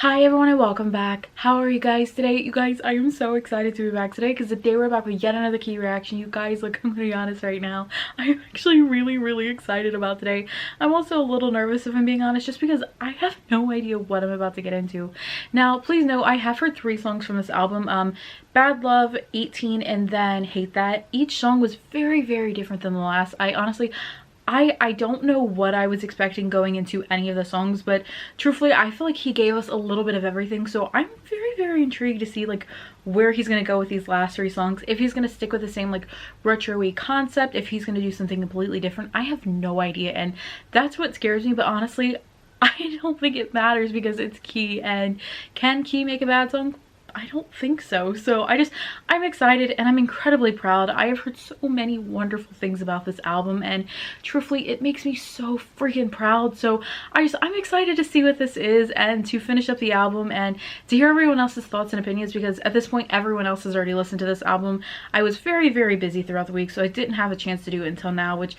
Hi everyone and welcome back. How are you guys today? You guys, I am so excited to be back today because today we're back with yet another key reaction. You guys, like, I'm gonna be honest right now, I'm actually really excited about today. I'm also a little nervous if I'm being honest, just because I have no idea what I'm about to get into. Now, please know I have heard 3 songs from this album, Bad Love, 18, and then Hate That. Each song was very different than the last. I don't know what I was expecting going into any of the songs, but truthfully I feel like he gave us a little bit of everything, so I'm very intrigued to see like where he's gonna go with these last 3 songs. If he's gonna stick with the same like retro-y concept, if he's gonna do something completely different, I have no idea, and that's what scares me. But honestly, I don't think it matters because it's Key, and can Key make a bad song? I don't think so. So I'm excited and I'm incredibly proud. I have heard so many wonderful things about this album, and truthfully it makes me so freaking proud. So I'm excited to see what this is and to finish up the album and to hear everyone else's thoughts and opinions, because at this point everyone else has already listened to this album. I was very busy throughout the week, so I didn't have a chance to do it until now, which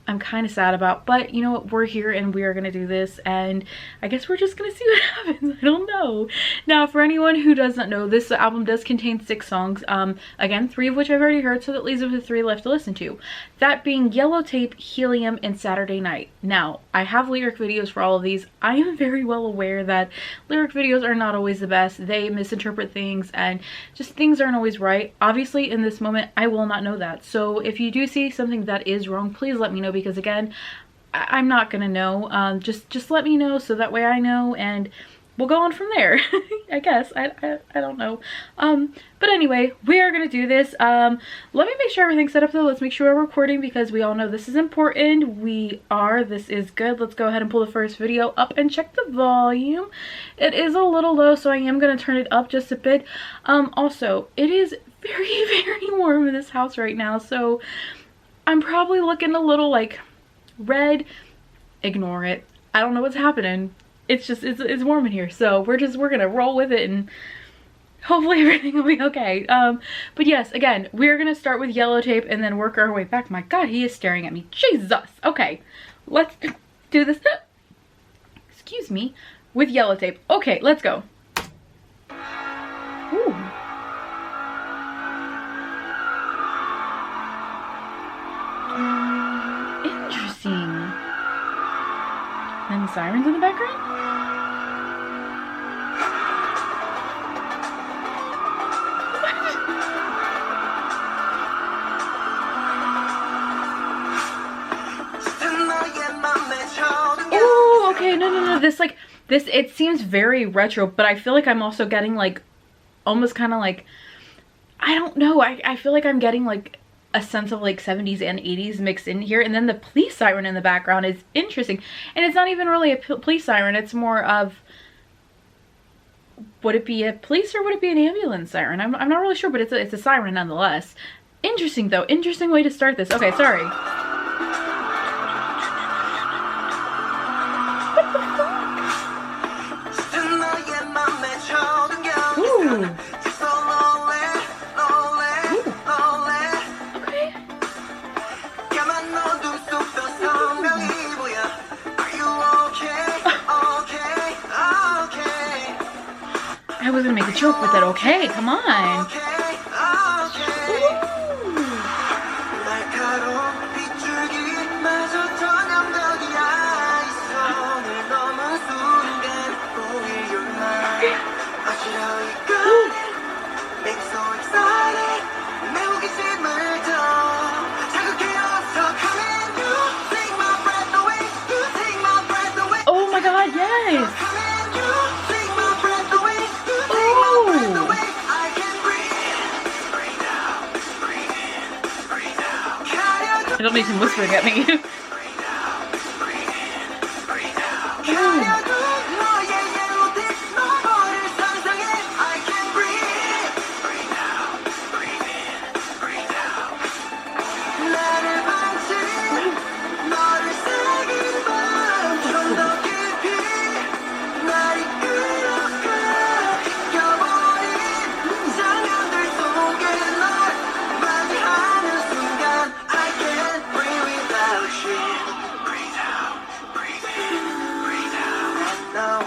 I'm kind of sad about, but you know what, we're here and we are gonna do this, and I guess we're just gonna see what happens. I don't know. Now, for anyone who does not know, this album does contain 6 songs, again 3 of which I've already heard, so that leaves us with 3 left to listen to, that being Yellow Tape, Helium, and Saturday Night. Now, I have lyric videos for all of these. I am very well aware that lyric videos are not always the best. They misinterpret things and just things aren't always right. Obviously in this moment I will not know that, so if you do see something that is wrong, please let me know, because again, I'm not gonna know. Just let me know so that way I know, and we'll go on from there. I guess I don't know. But anyway, we are gonna do this. Let me make sure everything's set up though. Let's make sure we're recording, because we all know this is important. This is good. Let's go ahead and pull the first video up and check the volume. It is a little low, so I am gonna turn it up just a bit. Also, it is very warm in this house right now, so I'm probably looking a little like red. Ignore it. I don't know what's happening. It's just it's warm in here, so we're gonna roll with it and hopefully everything will be okay. But yes, again, we're gonna start with Yellow Tape and then work our way back. My god, he is staring at me. Jesus. Okay, let's do this. Excuse me. With Yellow Tape. Okay, let's go. Ooh. Interesting. And the sirens in the background? Oh, okay, no. This, it seems very retro, but I feel like I'm also getting like, almost kind of like, I don't know, I feel like I'm getting like a sense of like 70s and 80s mixed in here. And then the police siren in the background is interesting, and it's not even really a police siren, it's more of, would it be a police or would it be an ambulance siren? I'm not really sure, but it's a siren nonetheless. Interesting though, interesting way to start this. Okay, sorry. What the fuck? Ooh. I was gonna make a joke with it. Okay, come on. Oh my god, yes. Don't need him whispering at me.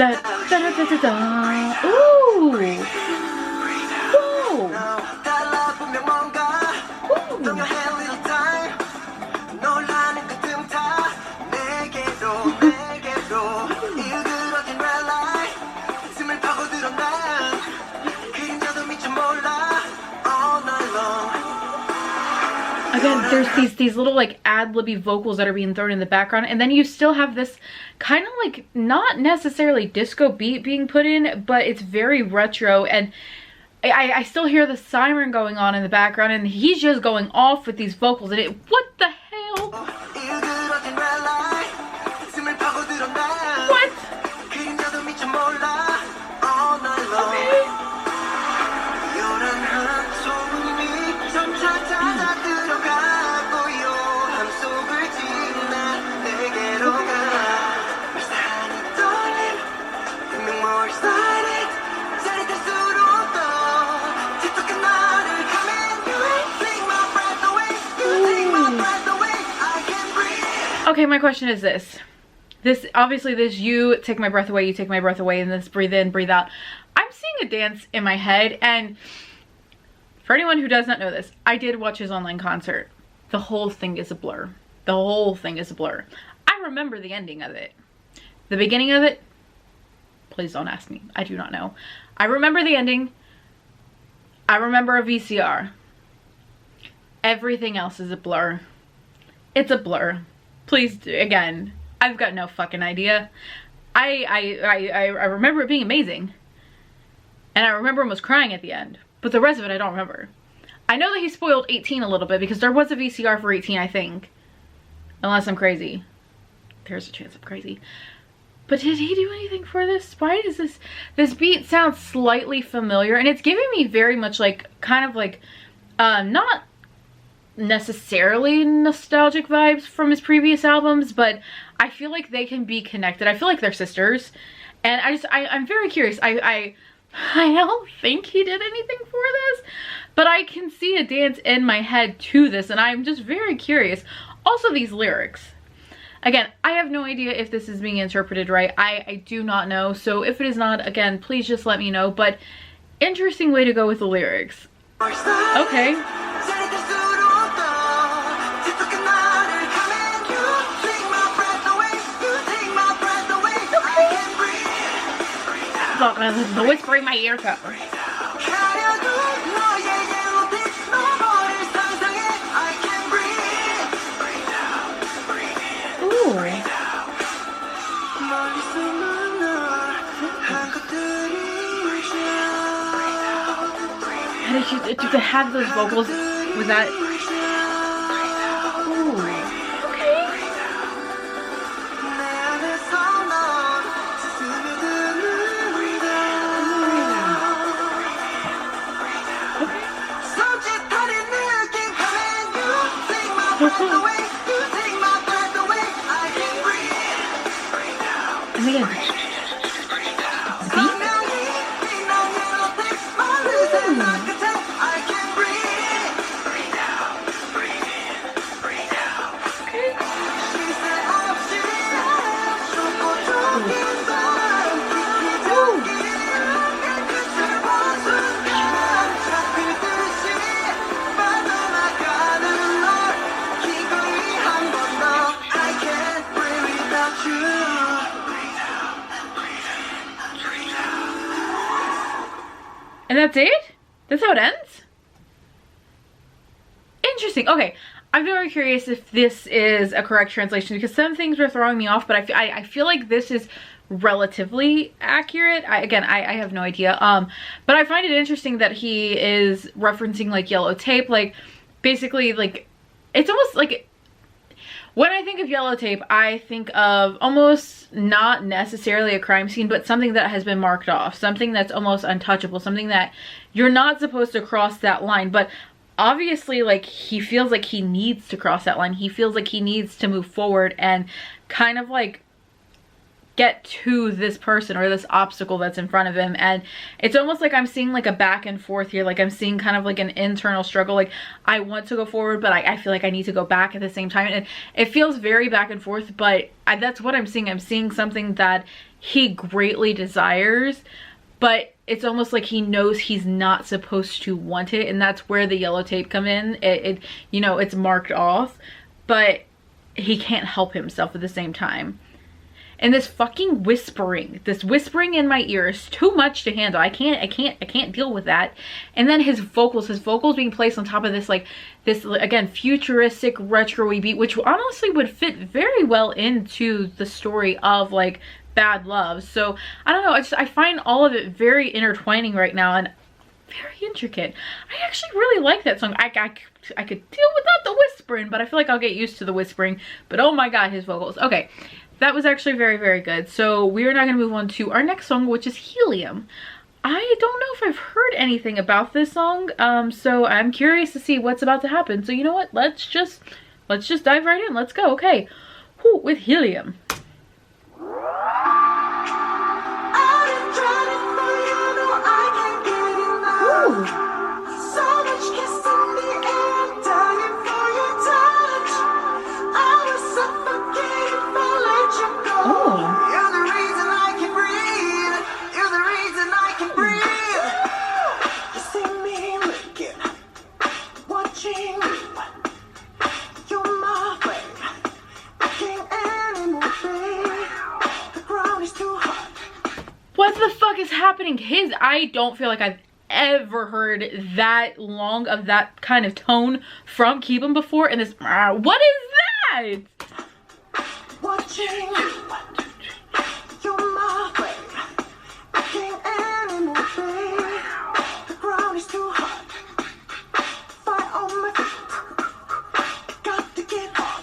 that Da-da-da-da-da. Ooh. Whoa. Again, there's these little like ad-libby vocals that are being thrown in the background, and then you still have this kind of like not necessarily disco beat being put in, but it's very retro, and I still hear the siren going on in the background, and he's just going off with these vocals, and what the hell? What? Okay, my question is this. Obviously this you take my breath away, you take my breath away, and this breathe in, breathe out. I'm seeing a dance in my head, and for anyone who does not know this, I did watch his online concert. The whole thing is a blur. The whole thing is a blur. I remember the ending of it. The beginning of it, please don't ask me. I do not know. I remember the ending. I remember a VCR. Everything else is a blur. It's a blur. Please do, again, I've got no fucking idea. I remember it being amazing. And I remember almost crying at the end. But the rest of it I don't remember. I know that he spoiled 18 a little bit because there was a VCR for 18, I think. Unless I'm crazy. There's a chance I'm crazy. But did he do anything for this? Why does this beat sound slightly familiar? And it's giving me very much like, kind of like, not necessarily nostalgic vibes from his previous albums, but I feel like they can be connected. I feel like they're sisters, and I'm very curious. I don't think he did anything for this, but I can see a dance in my head to this, and I'm just very curious. Also, these lyrics, again, I have no idea if this is being interpreted right. I do not know, so if it is not, again, please just let me know. But interesting way to go with the lyrics. Okay. The whisper in my ear cup. Ooh. How did you to have those vocals? Was that? Ooh. And again, and that's it? That's how it ends? Interesting. Okay, I'm very curious if this is a correct translation because some things were throwing me off, but I feel like this is relatively accurate. I have no idea. But I find it interesting that he is referencing like yellow tape, like basically like it's almost like when I think of yellow tape, I think of almost not necessarily a crime scene, but something that has been marked off, something that's almost untouchable, something that you're not supposed to cross that line. But obviously, like, he feels like he needs to cross that line. He feels like he needs to move forward and kind of like get to this person or this obstacle that's in front of him. And it's almost like I'm seeing like a back and forth here. Like I'm seeing kind of like an internal struggle. Like I want to go forward, but I feel like I need to go back at the same time. And it feels very back and forth, but that's what I'm seeing. I'm seeing something that he greatly desires, but it's almost like he knows he's not supposed to want it. And that's where the yellow tape come in. You know, it's marked off, but he can't help himself at the same time. And this fucking whispering, this whispering in my ear is too much to handle. I can't deal with that. And then his vocals being placed on top of this, like this, again, futuristic retro-y beat, which honestly would fit very well into the story of like Bad Love. So I don't know, I find all of it very intertwining right now and very intricate. I actually really like that song. I could deal without the whispering, but I feel like I'll get used to the whispering. But oh my god, his vocals. Okay. That was actually very, very good. So we are now going to move on to our next song, which is Helium. I don't know if I've heard anything about this song, so I'm curious to see what's about to happen. So you know what? Let's just dive right in. Let's go. Okay. Whew, with Helium. Ooh. What the fuck is happening? I don't feel like I've ever heard that long of that kind of tone from Keebum before. And this, what is that? Watching.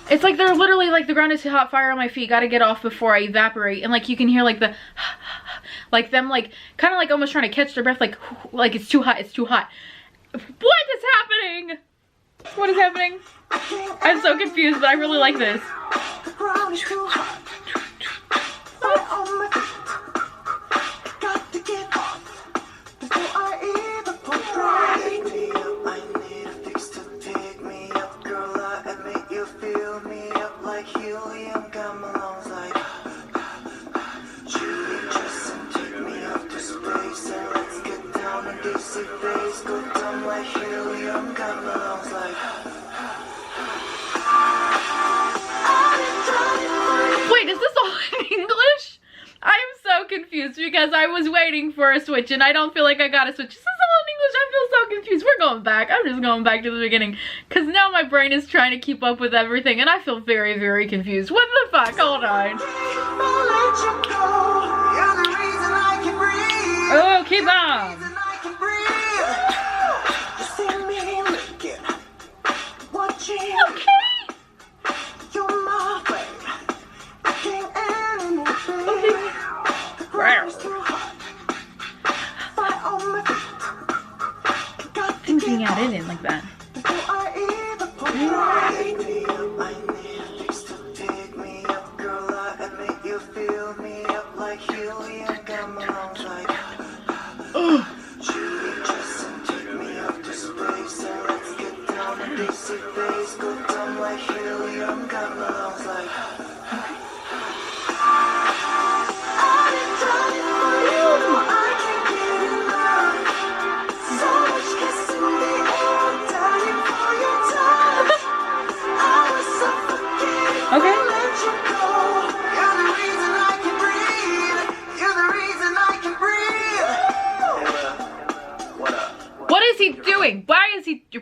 It's like they're literally like, the ground is too hot, fire on my feet, gotta get off before I evaporate. And like you can hear like the like them like kind of like almost trying to catch their breath, like it's too hot, it's too hot. What is happening? What is happening? I'm so confused, but I really like this. Wait, is this all in English? I am so confused because I was waiting for a switch and I don't feel like I got a switch. Is this all in English? I feel so confused. We're going back. I'm just going back to the beginning because now my brain is trying to keep up with everything and I feel very, very confused. What the fuck? Hold on. Oh, keep on. Okay. Things being added in like that.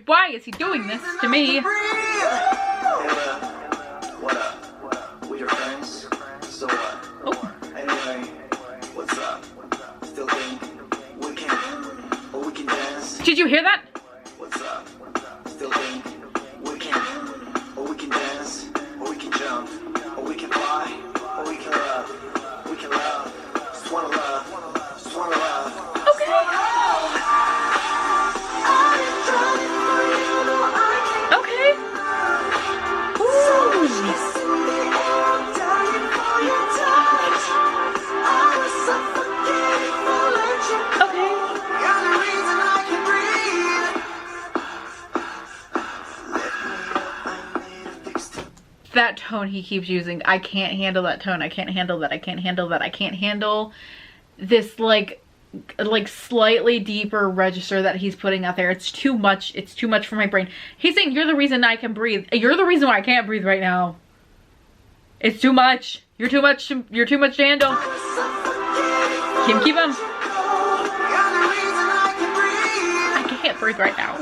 Why is he doing this to me? What up? We your friends? So what? Oh. Anyway, what's up? Still think we can dance? Did you hear that? What's up? Still think we can dance? Or we can jump? Or we can fly? Or we can love? We can love. Just wanna love. Just wanna love. Okay. tone he keeps using. I can't handle that tone. I can't handle that. I can't handle that. I can't handle this like slightly deeper register that he's putting out there. It's too much. It's too much for my brain. He's saying, you're the reason I can breathe. You're the reason why I can't breathe right now. It's too much. You're too much. You're too much to handle. Keep him. I can't breathe right now.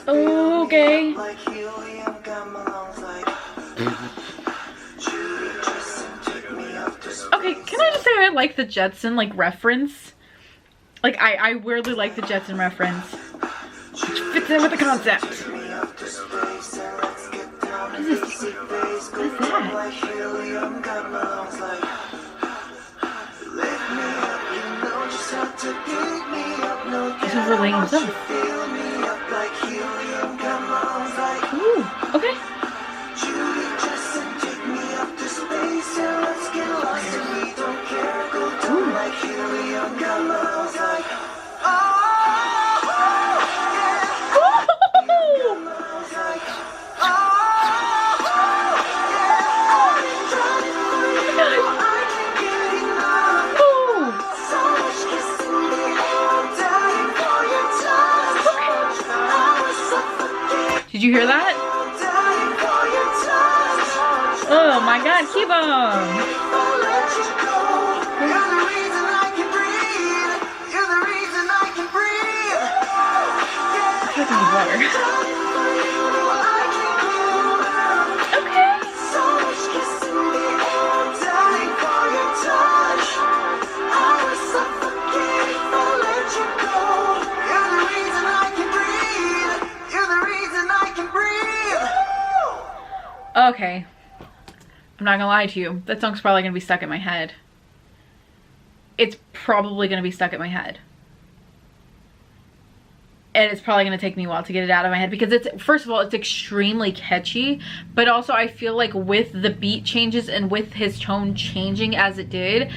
Okay. Okay, can I just say I like the Jetson like reference? Like I weirdly like the Jetson reference. Which fits in with the concept. What is this? What is that? He's overlaying himself. Ooh, okay. Did you hear that? Oh my god, keep on! I need water. Okay. Okay. I'm not gonna lie to you. That song's probably gonna be stuck in my head. It's probably gonna be stuck in my head. And it's probably gonna take me a while to get it out of my head because it's, first of all, it's extremely catchy, but also I feel like with the beat changes and with his tone changing as it did,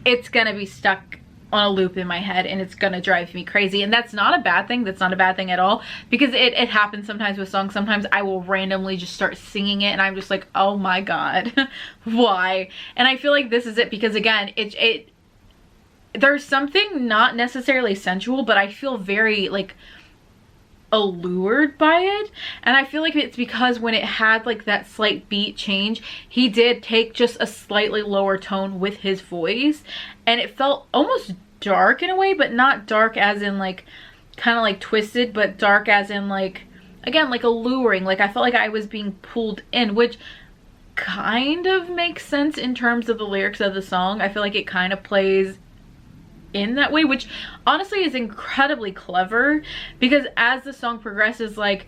it's gonna be stuck on a loop in my head and it's gonna drive me crazy. And that's not a bad thing. That's not a bad thing at all, because it happens sometimes with songs. Sometimes I will randomly just start singing it and I'm just like, oh my god, why? And I feel like this is it, because again, there's something not necessarily sensual, but I feel very like allured by it. And I feel like it's because when it had like that slight beat change, he did take just a slightly lower tone with his voice, and it felt almost dark in a way, but not dark as in like kind of like twisted, but dark as in like, again, like alluring. Like I felt like I was being pulled in, which kind of makes sense in terms of the lyrics of the song. I feel like it kind of plays in that way, which honestly is incredibly clever, because as the song progresses, like,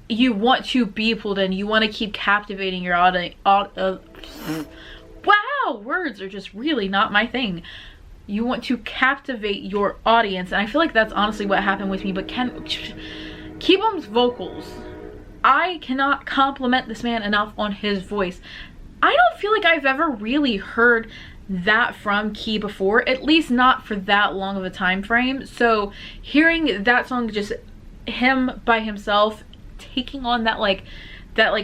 you want to be pulled in, you want to keep captivating your audience. Wow, words are just really not my thing. You want to captivate your audience, and I feel like that's honestly what happened with me. But Keebum's vocals, I cannot compliment this man enough on his voice. I don't feel like I've ever really heard that from Key before, at least not for that long of a time frame. So hearing that song, just him by himself taking on that like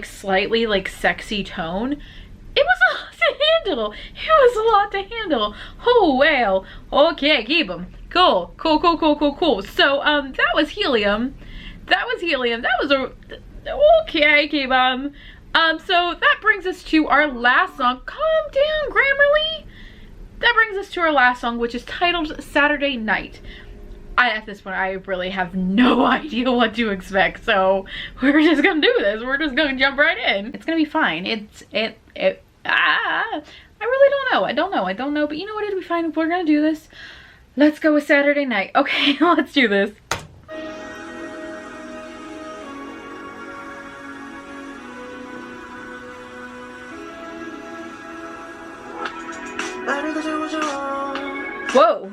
slightly like sexy tone, it was a lot to handle. It was a lot to handle. Oh well, okay, keep him. Cool. So that was Helium. That was okay, keep him. So that brings us to our last song. Calm down, Grammarly. That brings us to our last song, which is titled Saturday Night. At this point, I really have no idea what to expect, so we're just gonna do this. We're just gonna jump right in. It's gonna be fine. I really don't know. I don't know, but you know what? It'll be fine. We're gonna do this. Let's go with Saturday Night. Okay, let's do this. Whoa.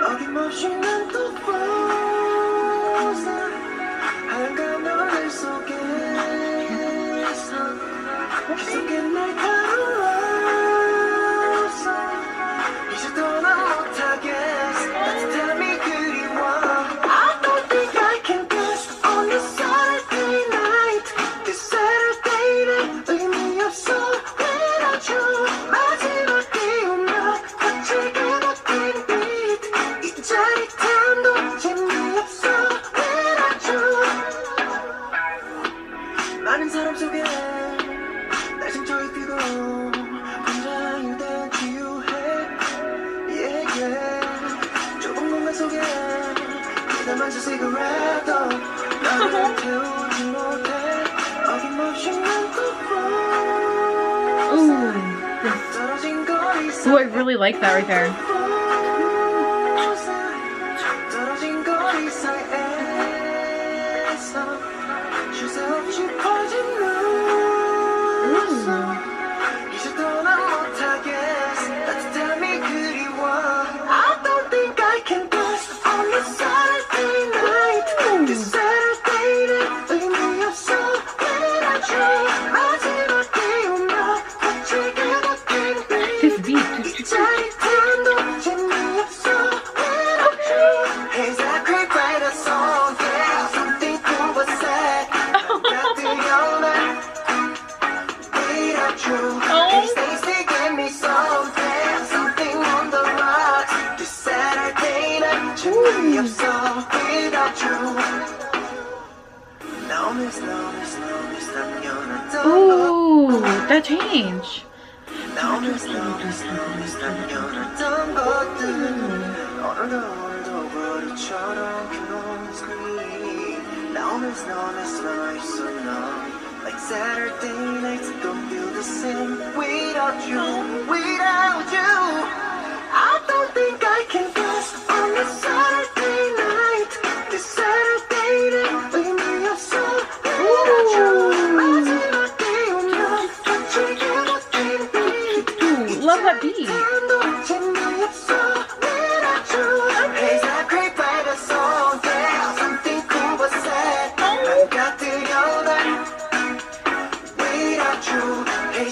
어김없이 난 또 frozen 하얀 너를 속에서 계속해 날카로워서 이제 더 난 못하겠어 따뜻함이 그리워 I don't think I can dance on this Saturday night This Saturday night 의미 없어 without you 마지막 띄우며 거칠게 바뀐 beat 이 짜릿함도 재미없어 without you 많은 사람 속에 날 상처에 뛰고 혼자 유대 지우해 yeah, yeah. 좁은 공간 속에 그다만 저 시가ret도 나를 태우지 못해 어김없이 난 또 frozen 떨어진 거리 Ooh, I really like that right there. 떨어진 거리 사이에서 쉴 새 없이 퍼진 눈속 이제 더 난 못하겠어 따뜻함이 그리워 I don't think I can dance on this Saturday night This Saturday night 의미 없어 without you 마지막 띄우며 거칠게 바뀐 His beat beat. 이 짜릿함도 재미없어 without you Hey Zachary played a song yeah something cool was said got the honor without you Hey Stacy give me something something on the rocks This Saturday night 재미없어 without you Now miss 남녀는 Ooh, that change. Now miss 남녀는 것들 오늘도 버릇처럼 켜놓은 screen Now miss 남아있어 넌 Like Saturday nights don't feel the same Without you I don't think I can dance on this Saturday night This Saturday night 의미 없어 without you 마지막 띄우며 거칠게 바뀐 beat Ooh, love that beat. 재미없어 without you Hey Zachary played a song yeah something cool was said 난 곁들여 날 without you Hey